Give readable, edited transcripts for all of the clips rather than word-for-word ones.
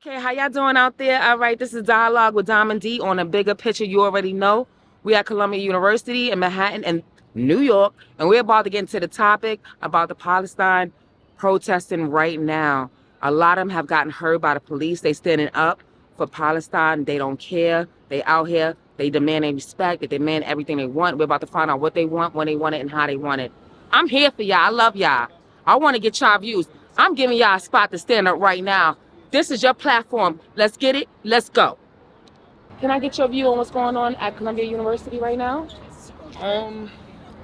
Okay, how y'all doing out there? All right, this is Dialog with Diamond D on a bigger picture. You already know we at Columbia University in Manhattan and New York, and we're about to get into the topic about the Palestine protesting right now. A lot of them have gotten hurt by the police. They standing up for Palestine. They don't care. They out here. They demand their respect. They demand everything they want. We're about to find out what they want, when they want it, and how they want it. I'm here for y'all. I love y'all. I want to get y'all views. I'm giving y'all a spot to stand up right now. This is your platform. Let's get it. Let's go. Can I get your view on what's going on at Columbia University right now?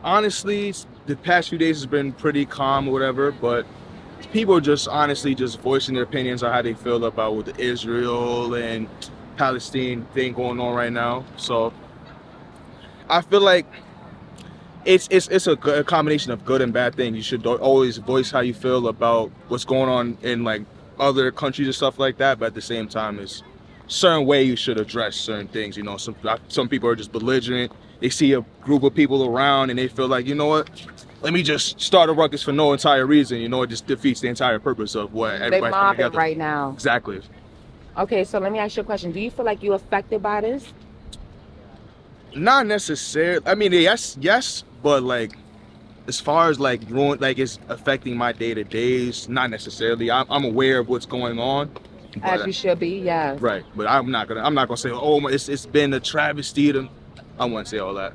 Honestly, the past few days has been pretty calm or whatever, but people are just honestly just voicing their opinions on how they feel about with the Israel and Palestine thing going on right now. So I feel like it's a combination of good and bad things. You should always voice how you feel about what's going on in like other countries and stuff like that, but at the same time, it's a certain way you should address certain things. You know, some people are just belligerent. They see a group of people around and they feel like, you know what, let me just start a ruckus for no entire reason. You know, it just defeats the entire purpose of what everybody's They mobbing together right now. Exactly. Okay, so let me ask you a question. Do you feel like you're affected by this? Not necessarily. I mean, yes, but like, as far as like it's affecting my day-to-days, not necessarily. I'm aware of what's going on. As you should be, yes. Right, but I'm not gonna say, oh, it's been a travesty. I wouldn't say all that.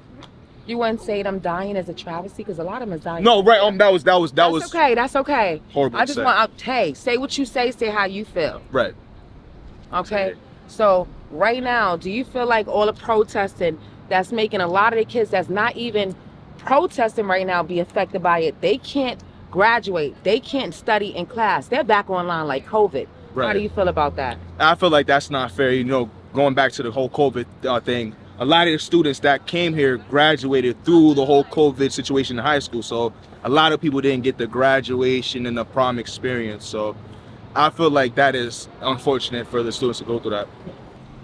You wouldn't say them dying as a travesty because a lot of them is dying. No, right. That was okay. That's okay. Horrible. I just want hey, say what you say how you feel. Right. Okay. So right now, do you feel like all the protesting that's making a lot of the kids that's not even protesting right now be affected by it? They can't graduate. They can't study in class. They're back online like COVID. Right. How do you feel about that? I feel like that's not fair. You know, going back to the whole COVID thing, a lot of the students that came here graduated through the whole COVID situation in high school. So a lot of people didn't get the graduation and the prom experience. So I feel like that is unfortunate for the students to go through that.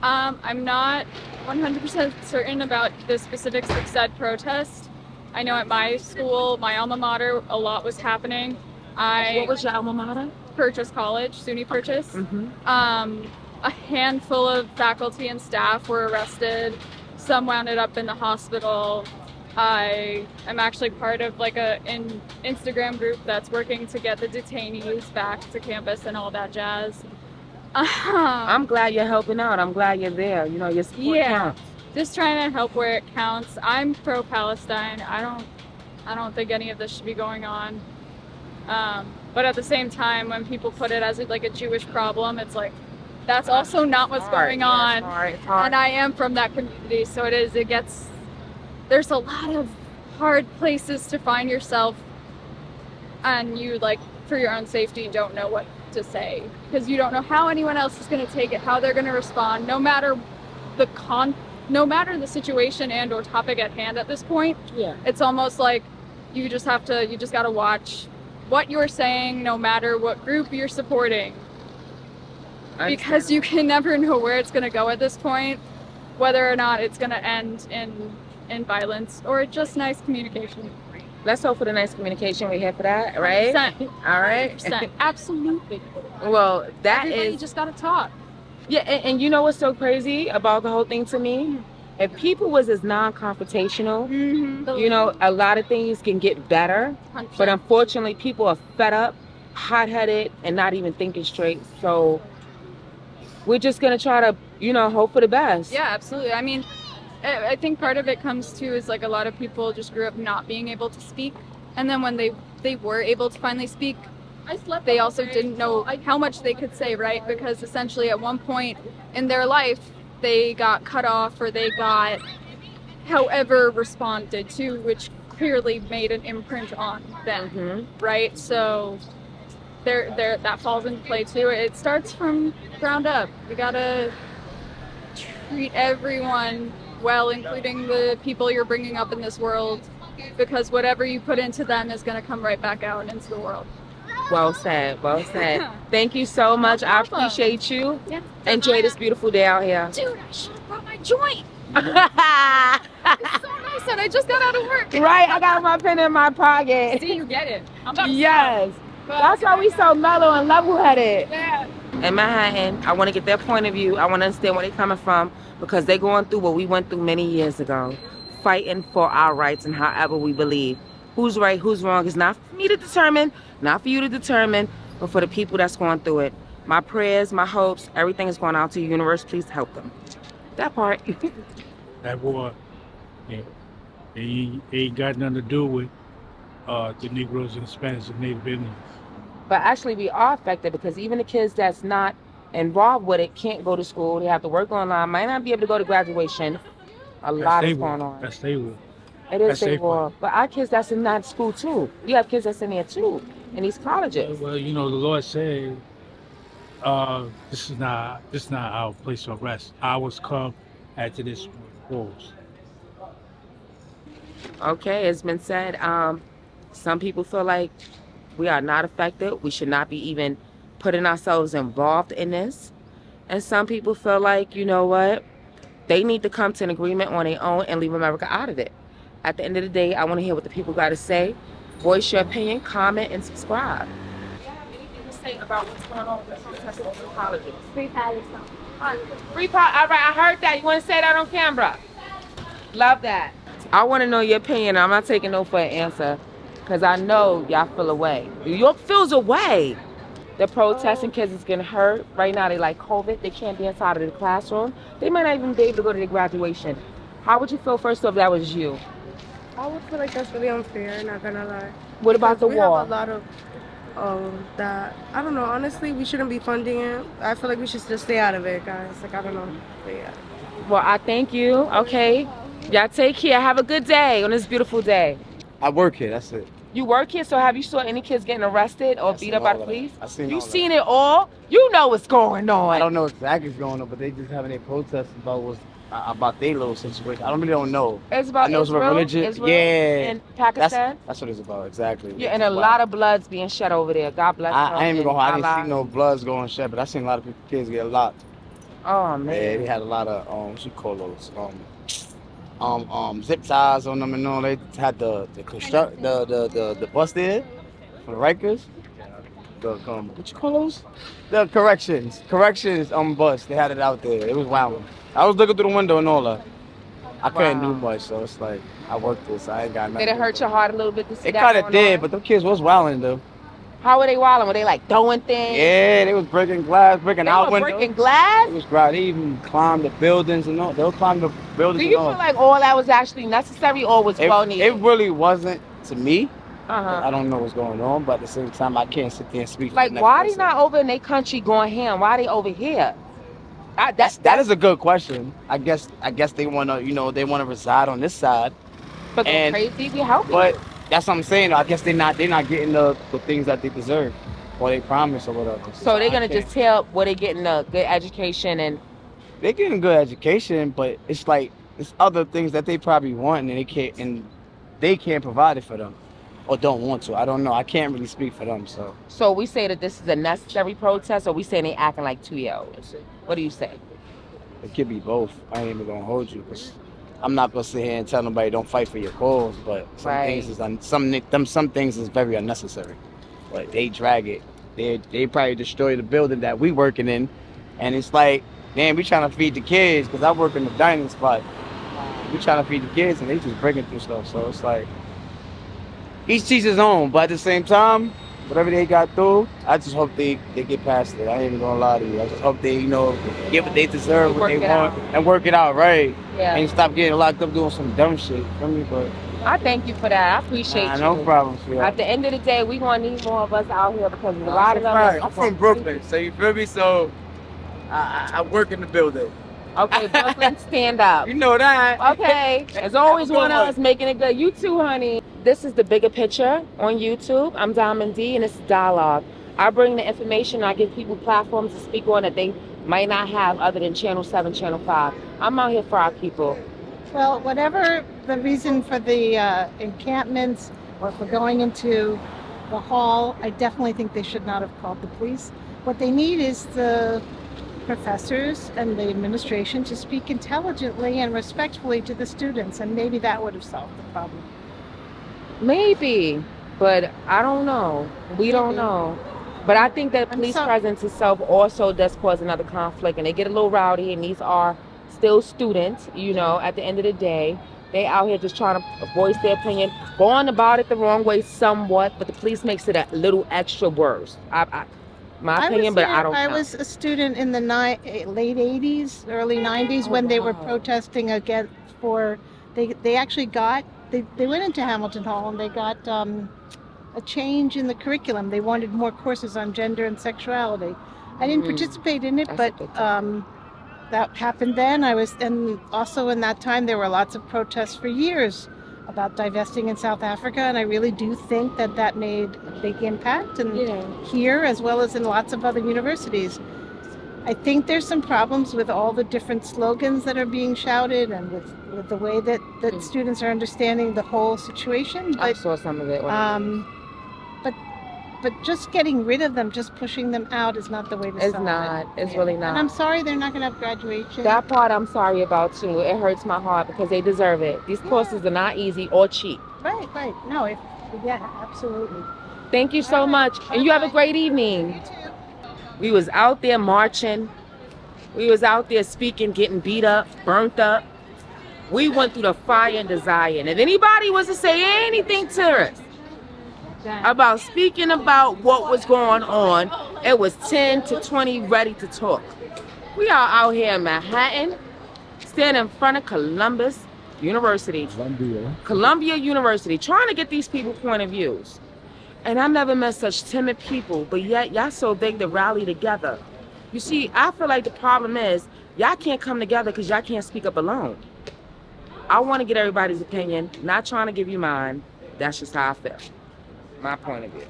I'm not 100% certain about the specifics of said protest. I know at my school, my alma mater, a lot was happening. What was your alma mater? Purchase College, SUNY Purchase. Mm-hmm. A handful of faculty and staff were arrested. Some wound up in the hospital. I am actually part of like an Instagram group that's working to get the detainees back to campus and all that jazz. I'm glad you're helping out. I'm glad you're there. You know, your support counts. Just trying to help where it counts. I'm pro-Palestine. I don't think any of this should be going on. But at the same time, when people put it as like a Jewish problem, it's like, that's also not what's going on. It's hard. And I am from that community, so there's a lot of hard places to find yourself, and you, like, for your own safety, don't know what to say, because you don't know how anyone else is going to take it, how they're going to respond, no matter the situation and or topic at hand at this point. Yeah. It's almost like you just got to watch what you're saying, no matter what group you're supporting. Because you can never know where it's going to go at this point, whether or not it's going to end in violence or just nice communication. Let's hope for the nice communication. We're here for that, right? 100%. All right. 100%. Absolutely. Well, Everybody just got to talk. Yeah, and you know what's so crazy about the whole thing to me? If people was as non-confrontational, you know, a lot of things can get better. 100%. But unfortunately, people are fed up, hot-headed, and not even thinking straight. So we're just going to try to, you know, hope for the best. Yeah, absolutely. I mean, I think part of it comes to is like a lot of people just grew up not being able to speak. And then when they were able to finally speak, they also didn't know how much they could say, right? Because essentially at one point in their life, they got cut off or they got however responded to, which clearly made an imprint on them, right? So that falls into play too. It starts from ground up. You gotta treat everyone well, including the people you're bringing up in this world, because whatever you put into them is going to come right back out into the world. Well said. Well said. Thank you so much. I appreciate you. Yeah. Enjoy this beautiful day out here. Dude, I should have brought my joint. It's so nice that I just got out of work. Right, I got my pen in my pocket. See, you get it. Yes. That's why we so mellow and level-headed. Yeah. in Manhattan. I want to get their point of view. I want to understand where they're coming from because they're going through what we went through many years ago, fighting for our rights and however we believe. Who's right, who's wrong is not for me to determine, not for you to determine, but for the people that's going through it. My prayers, my hopes, everything is going out to the universe. Please help them. That part. That war, it ain't got nothing to do with the Negroes and Spanish and Native Indians. But actually, we are affected because even the kids that's not involved with it can't go to school. They have to work online, might not be able to go to graduation. A lot is going on. That's their war. It is That's their their war. But our kids that's in that school too. You have kids that's in there too, in these colleges. Well, you know, the Lord said, this is not our place of rest. Ours come after this wars. Okay, it's been said. Some people feel like we are not affected. We should not be even putting ourselves involved in this. And some people feel like, you know what? They need to come to an agreement on their own and leave America out of it. At the end of the day, I want to hear what the people got to say. Voice your opinion, comment, and subscribe. Do you have anything to say about what's going on with the protesting in the colleges? Free Palestine. Free pop. All right, I heard that. You want to say that on camera? Love that. I want to know your opinion. I'm not taking no for an answer because I know y'all feel away. New York feels away. The protesting kids is getting hurt. Right now, they like COVID. They can't be inside of the classroom. They might not even be able to go to their graduation. How would you feel first if that was you? I would feel like that's really unfair, not gonna lie. What about the We war? have a lot of that. I don't know, honestly, we shouldn't be funding it. I feel like we should just stay out of it, guys. Like, I don't know. But yeah. Well, I thank you. Okay. Y'all take care. Have a good day on this beautiful day. I work here, that's it. You work here, so have you saw any kids getting arrested or beat up by the police? I seen You all that. seen it all? You know what's going on. I don't know exactly what's going on, but they just having a protest about their little situation. I really don't know. It's about I know it's Israel, about religion. Israel Yeah. and Pakistan. That's what it's about, exactly. Yeah, and a lot of blood's being shed over there. God bless them. I ain't even gonna. I didn't Allah. see no bloods going shed, but I seen a lot of kids get locked. Oh Yeah, man. they had a lot of what you call those zip ties on them and all. They had the bus there for the Rikers. What you call those? The corrections bus. They had it out there. It was wild. I was looking through the window and all that. I couldn't do much, so it's like I worked this. I ain't got nothing. Did it hurt your heart a little bit to see It that? kind of going did, on? but them kids was wilding though. How were they wilding? Were they like throwing things? Yeah, they was breaking glass, breaking They out were windows. breaking glass? It was right. They even climbed the buildings and all. They'll climb the buildings Do you and all. feel like all that was actually necessary or was well It needed? really wasn't to me. Uh-huh. I don't know what's going on, but at the same time, I can't sit there and speak. Like, for the why next they person. not over in their country going ham? Why they over here? That is a good question. I guess they wanna, they wanna reside on this side. But go and- crazy, we helping. But that's what I'm saying. I guess they're not getting the things that they deserve or they promise or whatever. So they're gonna I can't- just tell where they getting a good education and they're getting good education, but it's like it's other things that they probably want and they can't provide it for them or don't want to. I don't know. I can't really speak for them. so we say that this is a necessary protest, or we saying they acting like 2-year-olds? What do you say? It could be both. I ain't even gonna hold you because I'm not gonna sit here and tell nobody don't fight for your cause. But some Right. things some things is very unnecessary. But they drag it. They probably destroy the building that we working in, and it's like, damn, we trying to feed the kids because I work in the dining spot. We trying to feed the kids and they just breaking through stuff. So it's like each teach his own. But at the same time, whatever they got through, I just hope they get past it. I ain't even gonna lie to you. I just hope they, get what they deserve, what Work they it want, out. and work it out right. Yeah. And stop getting locked up doing some dumb shit. Feel me? But I thank you for that. I appreciate you. no problem, sweetheart. At the end of the day, we gonna need more of us out here because a lot of them. Right. I'm from Brooklyn, so you feel me? So I work in the building. Okay, Brooklyn, stand up. You know that. Okay, there's always Have a good one of one. us making it good. You too, honey. This is the Bigga Picture on YouTube. I'm Diamond D, and this is Dialog. I bring the information. I give people platforms to speak on that they might not have other than Channel 7, Channel 5. I'm out here for our people. Well, whatever the reason for the encampments or for going into the hall, I definitely think they should not have called the police. What they need is the professors and the administration to speak intelligently and respectfully to the students, and maybe that would have solved the problem. Maybe, but I don't know. We don't Maybe. know. But I think that I'm police so- presence itself also does cause another conflict, and they get a little rowdy. And these are still students, you know. At the end of the day, they out here just trying to voice their opinion, going about it the wrong way somewhat. But the police makes it a little extra worse. My opinion, but I don't. I count. was a student in the late '80s, early '90s Oh, when they were wow. protesting against for. They actually got they went into Hamilton Hall and they got a change in the curriculum. They wanted more courses on gender and sexuality. I didn't participate in it, That's but a good thing. that happened then. And also in that time there were lots of protests for years about divesting in South Africa, and I really do think that made a big impact, and here as well as in lots of other universities. I think there's some problems with all the different slogans that are being shouted and with the way that students are understanding the whole situation. I But saw some of it. but just getting rid of them, just pushing them out is not the way to It's solve not. it. It's really not. And I'm sorry they're not going to have graduation. That part I'm sorry about too. It hurts my heart because they deserve it. These courses are not easy or cheap. Right. No, yeah, absolutely. Thank you so much. And you have a great evening. You too. We was out there marching. We was out there speaking, getting beat up, burnt up. We went through the fire and desire. And if anybody was to say anything to us about speaking about what was going on, it was 10 to 20 ready to talk. We are out here in Manhattan, standing in front of Columbia University, trying to get these people point of views. And I never met such timid people, but yet y'all so big to rally together. You see, I feel like the problem is y'all can't come together because y'all can't speak up alone. I want to get everybody's opinion, not trying to give you mine. That's just how I feel. My point of view.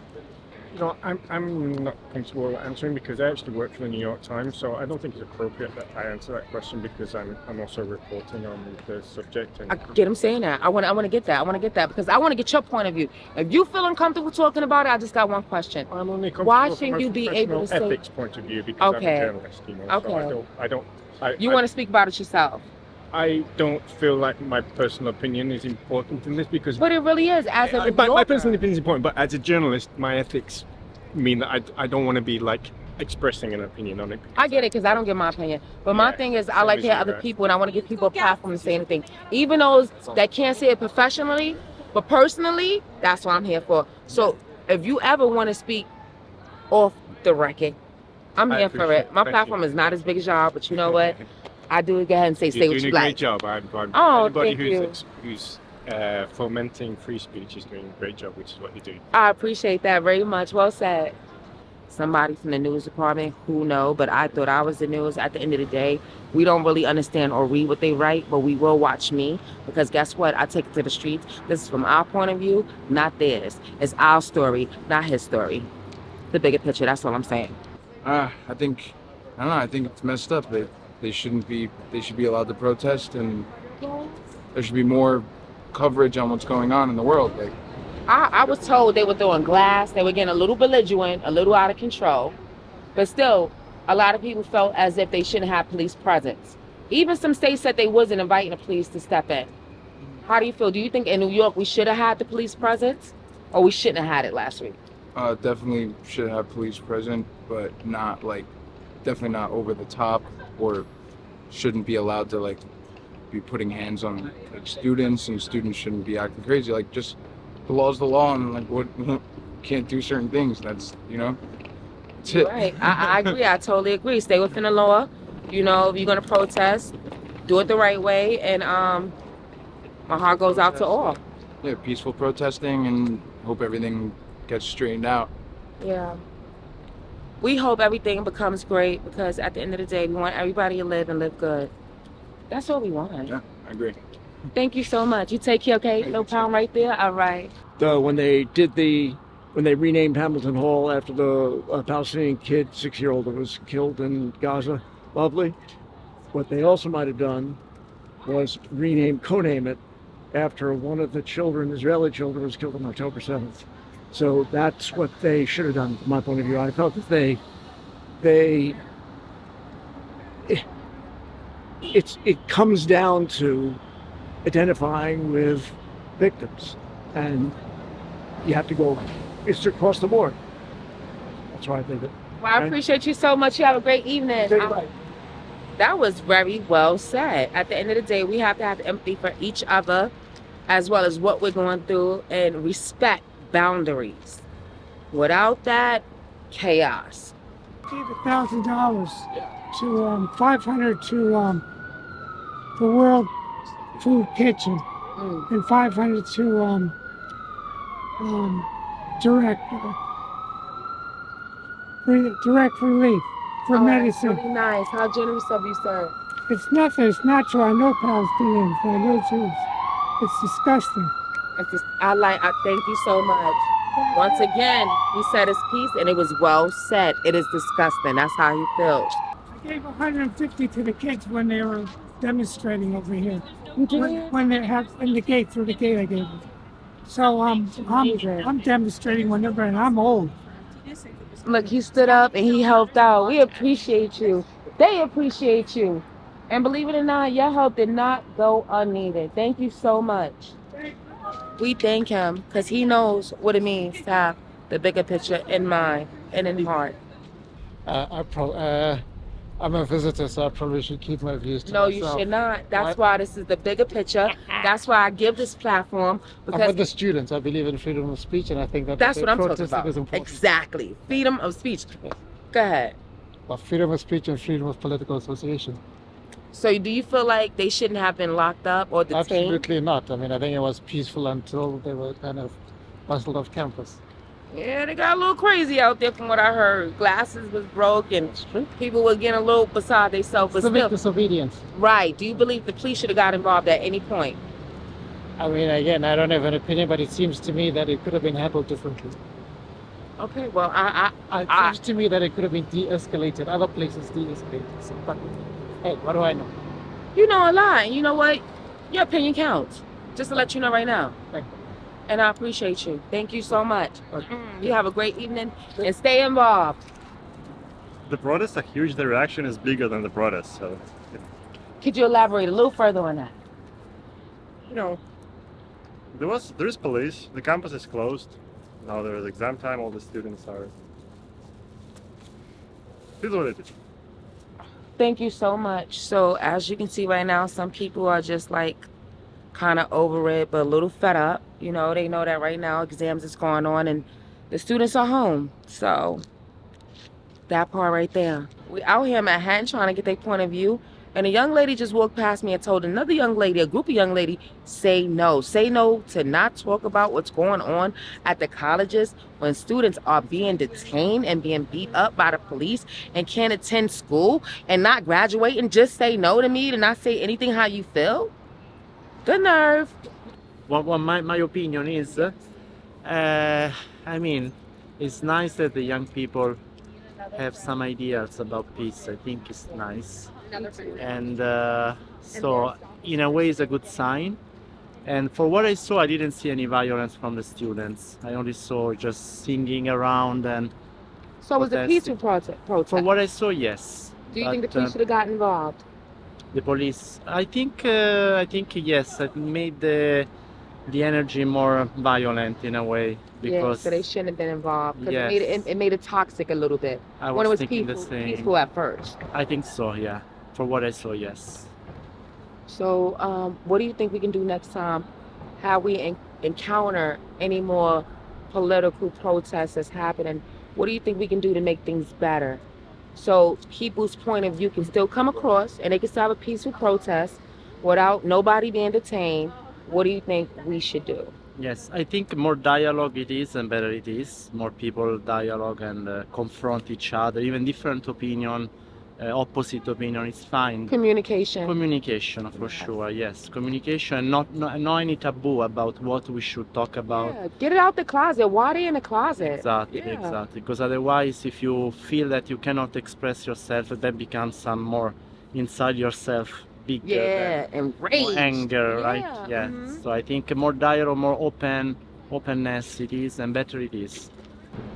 You know, I'm not comfortable answering because I actually work for the New York Times, so I don't think it's appropriate that I answer that question because I'm also reporting on the subject. And I get him saying that. I want to get that. I want to get that because I want to get your point of view. If you feel uncomfortable talking about it, I just got one question. I'm only Why comfortable shouldn't from a you be able to say? ethics point of view because Okay. I'm a journalist, you know. Okay. So You want to speak about it yourself? I don't feel like my personal opinion is important in this because But it really is. As a my personal opinion is important, but as a journalist, my ethics mean that I don't want to be like expressing an opinion on it. I get it because I don't give my opinion. But my thing is, I like to hear other people, and I want to give people a platform to say anything. Even those that can't say it professionally, but personally, that's what I'm here for. So if you ever want to speak off the record, I'm here for it. My platform is not as big as y'all, but you know what? I do go ahead and say You're what doing you a great like. job. Oh, Anybody thank who's fomenting free speech is doing a great job, which is what you do. I appreciate that very much. Well said. Somebody from the news department, who knows, but I thought I was the news. At the end of the day, we don't really understand or read what they write, but we will watch me because guess what? I take it to the streets. This is from our point of view, not theirs. It's our story, not his story. The bigger picture, that's all I'm saying. I don't know, I think it's messed up. They should be allowed to protest, and there should be more coverage on what's going on in the world. Like, I was told they were throwing glass, they were getting a little belligerent, a little out of control, but still, a lot of people felt as if they shouldn't have police presence. Even some states said they wasn't inviting the police to step in. How do you feel? Do you think in New York we should have had the police presence, or we shouldn't have had it last week? definitely should have police present, but not definitely not over the top, or shouldn't be allowed to be putting hands on students, and students shouldn't be acting crazy. Just the law's the law, and what can't do certain things. That's that's it. Right. I agree. I totally agree. Stay within the law. If you're gonna protest, do it the right way, and my heart goes out to all. Yeah, peaceful protesting, and hope everything gets straightened out. Yeah. We hope everything becomes great because at the end of the day, we want everybody to live and live good. That's what we want. Yeah, I agree. Thank you so much. You take care, okay? No problem right there? All right. When they renamed Hamilton Hall after the Palestinian kid, 6-year-old that was killed in Gaza, lovely. What they also might have done was coname it after one of the children, Israeli children, was killed on October 7th. So that's what they should have done from my point of view. I felt that it comes down to identifying with victims, and you have to go, it's across the board. That's why I did it. Well, I appreciate you so much. You have a great evening. That was very well said. At the end of the day, we have to have empathy for each other as well as what we're going through and respect boundaries. Without that, chaos. Gave $1,000 to 500 to the World Food Kitchen and 500 to direct direct relief for medicine. That's really nice. How generous of you, sir. It's nothing. It's natural. I know Palestinians. I know Jews. It's disgusting. I thank you so much. Once again, he said his piece and it was well said. It is disgusting. That's how he feels. I gave 150 to the kids when they were demonstrating over here. You did? When they have in the gate, through the gate I gave them. So I'm demonstrating whenever, and I'm old. Look, he stood up and he helped out. We appreciate you. They appreciate you. And believe it or not, your help did not go unneeded. Thank you so much. We thank him because he knows what it means to have the bigger picture in mind and in heart. I'm a visitor, so I probably should keep my views to No, myself. you should not. That's why this is the bigger picture. That's why I give this platform. I'm with the students. I believe in freedom of speech, and I think that That's what I'm talking protesting about. is important. Exactly. Freedom of speech. Go ahead. Well, freedom of speech and freedom of political association. So do you feel like they shouldn't have been locked up or detained? Absolutely not. I mean, I think it was peaceful until they were kind of bustled off campus. Yeah, they got a little crazy out there from what I heard. Glasses was broke and people were getting a little beside themselves. But Civic still, disobedience. right. Do you believe the police should have got involved at any point? I mean, again, I don't have an opinion, but it seems to me that it could have been handled differently. Okay, well, It seems to me that it could have been de-escalated. Other places de-escalated. So, but, hey, what do I know? You know a lot. And you know what? Your opinion counts. Just to let you know right now. Thank you. And I appreciate you. Thank you so much. You have a great evening and stay involved. The protests are huge. The reaction is bigger than the protests. So, Could you elaborate a little further on that? you know, there is police. The campus is closed. Now there is exam time. All the students are. This is what it is. Thank you so much. So as you can see right now, some people are just like kind of over it, but a little fed up. You know, they know that right now exams is going on and the students are home. So that part right there. We out here in Manhattan trying to get their point of view. And a young lady just walked past me and told another young lady, a group of young lady, say no. Say no to not talk about what's going on at the colleges when students are being detained and being beat up by the police and can't attend school and not graduate and just say no to me to not say anything how you feel. The nerve. Well, my opinion is, I mean, it's nice that the young people have some ideas about peace. I think it's nice. And so in a way it's a good sign, and for what I saw I didn't see any violence from the students. I only saw just singing around and So it was a peaceful protest? For what I saw, yes. Do you think the police should have gotten involved? The police, I think yes, it made the energy more violent in a way, because So they shouldn't have been involved because Yes. it made it toxic a little bit I when it was thinking peaceful, the same. peaceful at first. I think so, yeah. For what I saw, yes. So what do you think we can do next time? How we encounter any more political protests that's happening? What do you think we can do to make things better? So people's point of view can still come across and they can still have a peaceful protest without nobody being detained. What do you think we should do? Yes, I think more dialogue it is and better it is. More people dialogue and confront each other, even different opinion, opposite opinion, it's fine. Communication. Communication, for sure, yes. Communication, not any taboo about what we should talk about. Yeah, get it out the closet. Why they in the closet? Exactly, Yeah. exactly. Because otherwise, if you feel that you cannot express yourself, that becomes some more inside yourself, bigger Yeah, and rage. more anger, Yeah, right? Yeah. So I think more dialogue, more openness it is, and better it is.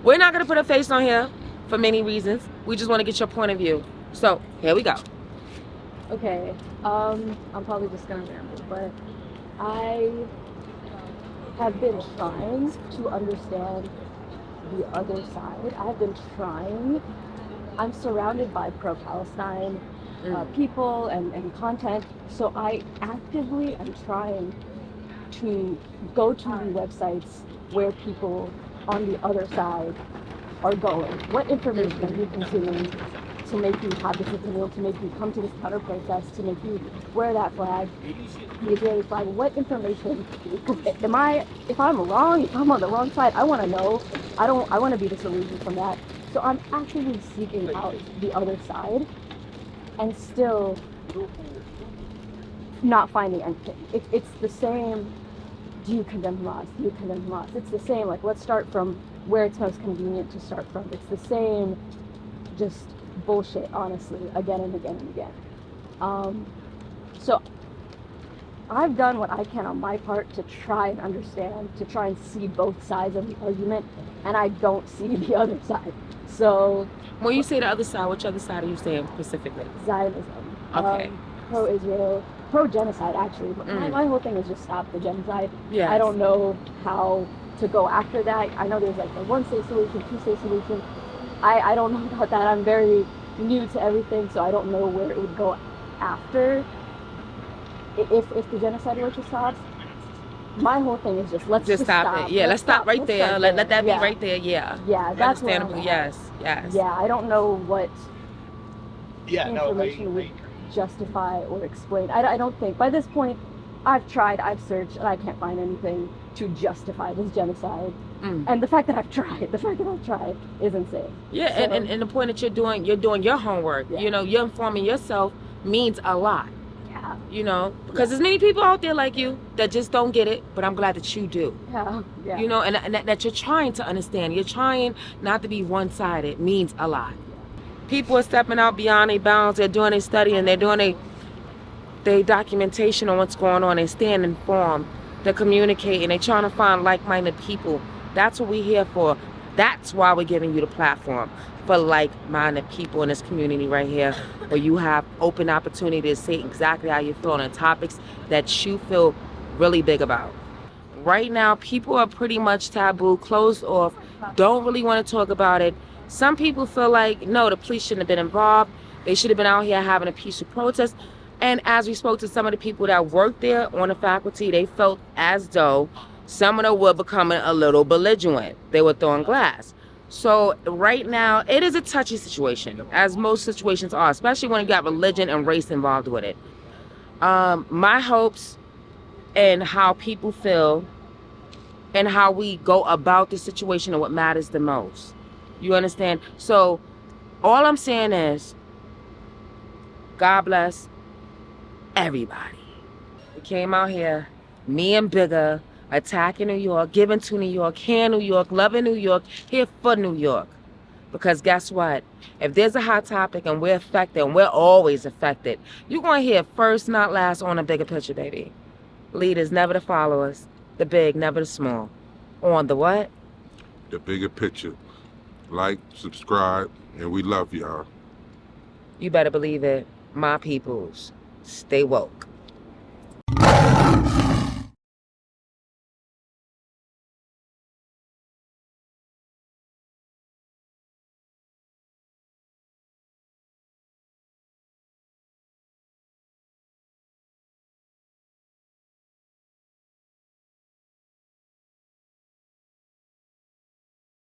We're not gonna put a face on here for many reasons. We just want to get your point of view. So here we go. Okay, I'm probably just gonna ramble, but I have been trying to understand the other side. I've been trying. I'm surrounded by pro-Palestine people and content, so I actively am trying to go to the websites where people on the other side are going. What information are you consuming to make you have this opinion, to make you come to this counter protest, to make you wear that flag, the Israeli flag? What information if I'm wrong, if I'm on the wrong side, I want to know. I want to be disillusioned from that. So I'm actively seeking out the other side and still not finding anything. It's the same. Do you condemn Hamas? Do you condemn Hamas? It's the same. Like, let's start from where it's most convenient to start from. It's the same, just bullshit, honestly, again and again and again. So I've done what I can on my part to try and understand, to try and see both sides of the argument, and I don't see the other side. So when you say the other side, which other side are you saying specifically? Zionism. Okay. Pro-Israel, pro-genocide, actually. My whole thing is just stop the genocide. Yes. I don't know how to go after that. I know there's like the one-state solution, two-state solution. I don't know about that. I'm very new to everything, so I don't know where it would go after. If the genocide were to stop, my whole thing is let's just stop it. Yeah, let's stop right there. Let that be right there. Yeah. Yeah, that's understandable. Yes. Yeah, I don't know what information would justify or explain. I don't think by this point I've tried, I've searched, and I can't find anything to justify this genocide. And the fact that I've tried is insane. Yeah, So, and the point that you're doing your homework. Yeah. You know, you're informing yourself means a lot. Yeah. You know, because there's many people out there like you that just don't get it, but I'm glad that you do. Yeah. You know, and that you're trying to understand. You're trying not to be one-sided means a lot. People are stepping out beyond their bounds. They're doing their study and they're doing their documentation on what's going on. They're staying informed. They're communicating. They're trying to find like-minded people. That's what we're here for. That's why we're giving you the platform, for like-minded people in this community right here, where you have open opportunity to say exactly how you feel on the topics that you feel really big about. Right now, people are pretty much taboo, closed off, don't really want to talk about it. Some people feel like, no, the police shouldn't have been involved. They should have been out here having a peaceful protest. And as we spoke to some of the people that worked there on the faculty, they felt as though some of them were becoming a little belligerent. They were throwing glass. So right now, it is a touchy situation, as most situations are, especially when you got religion and race involved with it. My hopes and how people feel and how we go about the situation are what matters the most. You understand? So all I'm saying is, God bless everybody. We came out here, me and Bigga, attacking New York, giving to New York, here in New York, loving New York, here for New York. Because guess what? If there's a hot topic and we're affected, and we're always affected, you're going to hear first, not last, on a bigger picture, baby. Leaders, never the followers. The big, never the small. On the what? The bigger picture. Like, subscribe, and we love y'all. You better believe it. My peoples, stay woke.